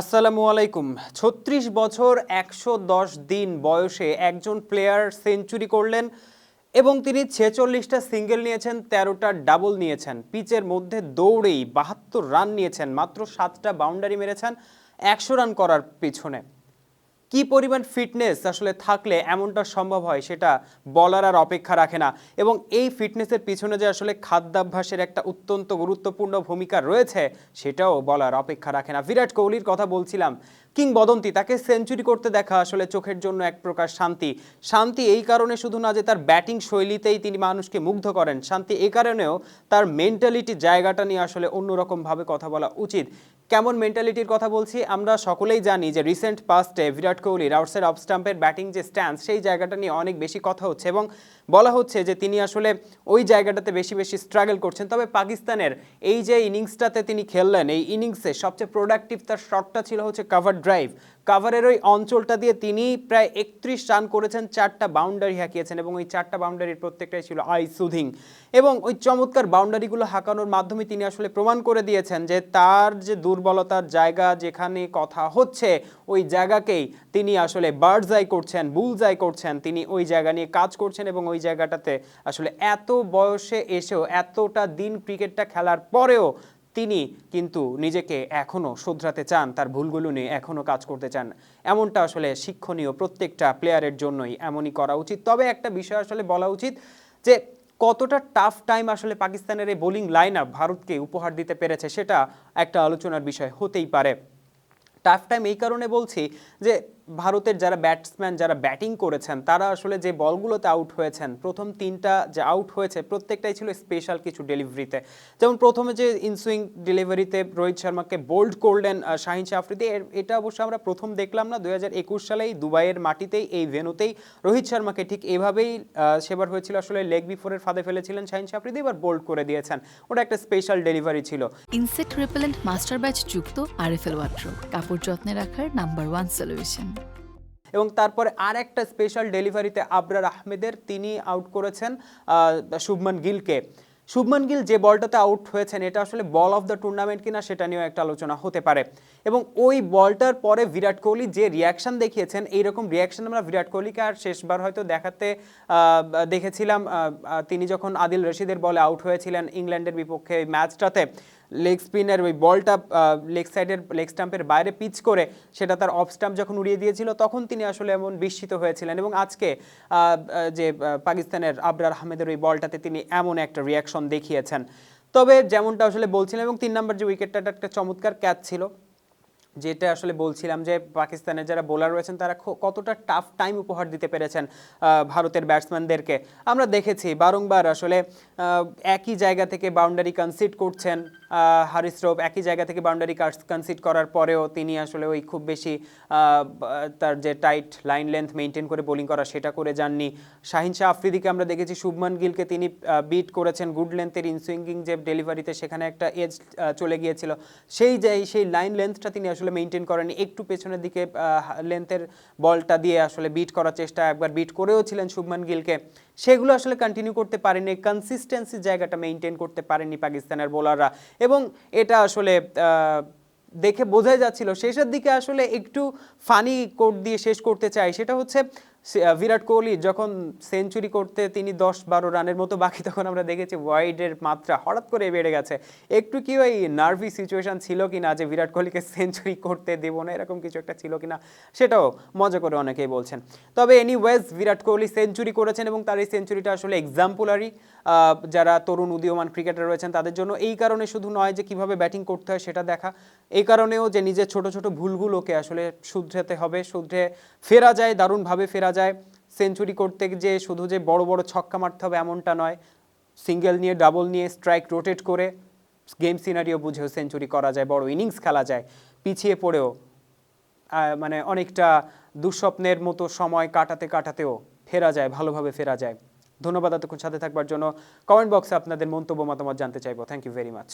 আসসালামু আলাইকুম। ৩৬ বছর ১১০ দিন বয়সে একজন প্লেয়ার সেঞ্চুরি করলেন এবং তিনি ৪৬টা সিঙ্গেল নিয়েছেন, ১৩টা ডাবল নিয়েছেন। পিচের মধ্যে দৌড়েই ৭২ রান নিয়েছেন, মাত্র ৭টা বাউন্ডারি মেরেছেন ১০০ রান করার পিছনে। কি পরিমাণ ফিটনেস আসলে থাকলে এমনটা সম্ভব হয় সেটা বলার আর অপেক্ষা রাখে না। এবং এই ফিটনেসের পিছনে যে আসলে খাদ্যাভ্যাসের একটা অত্যন্ত গুরুত্বপূর্ণ ভূমিকা রয়েছে সেটাও বলার অপেক্ষা রাখে না। বিরাট কোহলির কথা বলছিলাম, কিংবদন্তি, তাকে সেঞ্চুরি করতে দেখা আসলে চোখের জন্য এক প্রকার শান্তি। শান্তি এই কারণে শুধু না যে তার ব্যাটিং শৈলীতেই তিনি মানুষকে মুগ্ধ করেন, শান্তি এই কারণেও তার মেন্টালিটি জায়গাটা নিয়ে আসলে অন্যরকমভাবে কথা বলা উচিত। কেমন মেন্টালিটির কথা বলছি, আমরা সকলেই জানি যে রিসেন্ট পাস্টে বিরাট কোহলির আউটসাইড অফ স্টাম্পের ব্যাটিং যে স্ট্যান্স, সেই জায়গাটা নিয়ে অনেক বেশি কথা হচ্ছে এবং বলা হচ্ছে যে তিনি আসলে ওই জায়গাটাতে বেশি বেশি স্ট্রাগল করছেন। তবে পাকিস্তানের এই যে ইনিংসটাতে তিনি খেললেন, এই ইনিংসে সবচেয়ে প্রোডাক্টিভ তার শটটা ছিল হচ্ছে কাভার ড্রাইভ। কাভারের ওই অঞ্চলটা দিয়ে তিনি প্রায় ৩১ রান করেছেন, 4টা বাউন্ডারি হাঁকিয়েছেন এবং ওই 4টা বাউন্ডারির প্রত্যেকটাই ছিল আই সুদিং। এবং ওই চমৎকার বাউন্ডারিগুলো হাঁকানোর মাধ্যমে তিনি আসলে প্রমাণ করে দিয়েছেন যে তার যে দুর্বলতার জায়গা, যেখানে কথা হচ্ছে ওই জায়গাকেই তিনি আসলে বার্ডস আই করছেন, বুলস আই করছেন, তিনি ওই জায়গা নিয়ে কাজ করছেন এবং ওই জায়গাটাতে আসলে এত বয়সে এসেও, এতটা দিন ক্রিকেটটা খেলার পরেও তিনি কিন্তু নিজেকে এখনও শোধরাতে চান, তার ভুলগুলো নিয়ে এখনও কাজ করতে চান। এমনটা আসলে শিক্ষণীয়, প্রত্যেকটা প্লেয়ারের জন্যই এমনই করা উচিত। তবে একটা বিষয় আসলে বলা উচিত যে কতটা টাফ টাইম আসলে পাকিস্তানের এই বোলিং লাইন আপ ভারতকে উপহার দিতে পেরেছে সেটা একটা আলোচনার বিষয় হতেই পারে। টাফ টাইম এই কারণে বলছি যে ভারতের যারা ব্যাটসম্যান, যারা ব্যাটিং করেছেন, তারা আসলে যে বলগুলোতে আউট হয়েছেন, প্রথম 3টা যে আউট হয়েছে প্রত্যেকটাই ছিল স্পেশাল কিছু ডেলিভারিতে। যেমন প্রথমে যে ইনসুইং ডেলিভারিতে রোহিত শর্মাকে বোল্ড করলেন শাহিন শাহ আফ্রিদি, এটা অবশ্য আমরা প্রথম দেখলাম না, 2021 সালেই দুবাইয়ের মাটিতেই, এই ভেন্যুতেই রোহিত শর্মাকে ঠিক এভাবেই সেবার হয়েছিল, আসলে লেগ বিফোরের ফাঁদে ফেলেছিলেন শাহিন শাহ আফ্রিদি, এবার বোল্ড করে দিয়েছেন। ওটা একটা স্পেশাল ডেলিভারি ছিল। ইনসেক্ট রিপেলেন্ট মাস্টার ব্যাচ যুক্ত আরএফএল ওয়াট্রো, কাপড় যত্নে রাখার নাম্বার 1 সলিউশন। এবং তারপরে আর একটা স্পেশাল ডেলিভারিতে আবরার আহমেদের, তিনি আউট করেছেন শুভমান গিলকে। শুভমান গিল যে বলটাতে আউট হয়েছেন এটা আসলে বল অফ দ্য টুর্নামেন্ট কিনা সেটা নিয়েও একটা আলোচনা হতে পারে। এবং ওই বলটার পরে বিরাট কোহলি যে রিয়াকশন দেখিয়েছেন, এইরকম রিয়াকশন আমরা বিরাট কোহলিকে আর শেষবার হয়তো দেখেছিলাম তিনি যখন আদিল রশিদের বলে আউট হয়েছিলেন ইংল্যান্ডের বিপক্ষে ম্যাচটাতে। লেগ স্পিনের ওই বলটা লেগ সাইডের লেগ স্টাম্পের বাইরে পিচ করে সেটা তার অফ স্টাম্প যখন উড়িয়ে দিয়েছিল, তখন তিনি আসলে এমন বিস্মিত হয়েছিলেন। এবং আজকে যে পাকিস্তানের আবরার আহমেদের ওই বলটাতে তিনি এমন একটা রিয়াকশন দেখিয়েছেন। তবে যেমনটা আসলে বলছিলাম, এবং 3 নম্বর যে উইকেটটা একটা চমৎকার ক্যাচ ছিল, যেটা আসলে বলছিলাম যে পাকিস্তানের যারা বোলার রয়েছেন তারা কতটা টাফ টাইম উপহার দিতে পেরেছেন ভারতের ব্যাটসম্যানদেরকে। আমরা দেখেছি বারংবার আসলে একই জায়গা থেকে বাউন্ডারি কনসিড করছেন হারিস রৌফ, একই জায়গা থেকে বাউন্ডারি কনসিড করার পরেও তিনি আসলে ওই খুব বেশি তার যে টাইট লাইন লেন্থ মেনটেন করে বোলিং করা সেটা করে যাননি। শাহিন শাহ আফ্রিদিকে আমরা দেখেছি, শুভমান গিলকে তিনি বিট করেছেন গুড লেন্থের ইনসুইঙ্গিং যে ডেলিভারিতে, সেখানে একটা এজ চলে গিয়েছিল, সেই লাইন লেন্থটা তিনি আসলে মেনটেন করেনি, একটু পেছনের দিকে লেন্থের বলটা দিয়ে আসলে বিট করার চেষ্টা, একবার বিট করেও ছিলেন শুভমান গিলকে, সেগুলো আসলে কন্টিনিউ করতে পারেনি, কনসিস্টেন্সি জায়গাটা মেনটেন করতে পারেনি পাকিস্তানের বোলাররা। এবং এটা আসলে দেখে বোঝাই যাচ্ছিল শেষের দিকে আসলে একটু ফানি কোট দিয়ে শেষ করতে চাই, সেটা হচ্ছে বিরাট কোহলি যখন সেঞ্চুরি করতে তিনি 10-12 রানের মতো বাকি, তখন আমরা দেখেছি ওয়াইডের মাত্রা হঠাৎ করে বেড়ে গেছে। একটু কি ওই নার্ভি সিচুয়েশন ছিল কিনা যে বিরাট কোহলিকে সেঞ্চুরি করতে দেবো না, এরকম কিছু একটা ছিল কিনা, সেটাও মজা করে অনেকেই বলছেন। তবে এনিওয়েজ বিরাট কোহলি সেঞ্চুরি করেছেন এবং তার এই সেঞ্চুরিটা আসলে এক্সাম্পলারি যারা তরুণ উদীয়মান ক্রিকেটার রয়েছেন তাদের জন্য। এই কারণে শুধু নয় যে কিভাবে ব্যাটিং করতে হয় সেটা দেখা, এই কারণেও যে নিজের ছোট ছোট ভুলগুলোকে আসলে শুধরাতে হবে, শুধরে ফেরা যায়, দারুণভাবে ফেরা যায়। সেঞ্চুরি করতে যে শুধু যে বড় বড় ছক্কা মারতে হবে এমনটা নয়, সিঙ্গেল নিয়ে, ডাবল নিয়ে, স্ট্রাইক রোটেট করে গেম সিনারিও বুঝেও সেঞ্চুরি করা যায়, বড় ইনিংস খেলা যায়, পিছিয়ে পড়েও মানে অনেকটা দুঃস্বপ্নের মতো সময় কাটাতে কাটাতেও ফেরা যায়, ভালোভাবে ফেরা যায়। ধন্যবাদ এতক্ষণ সাথে থাকবার জন্য। কমেন্ট বক্সে আপনাদের মন্তব্য মতামত জানতে চাইবো। Thank you very much.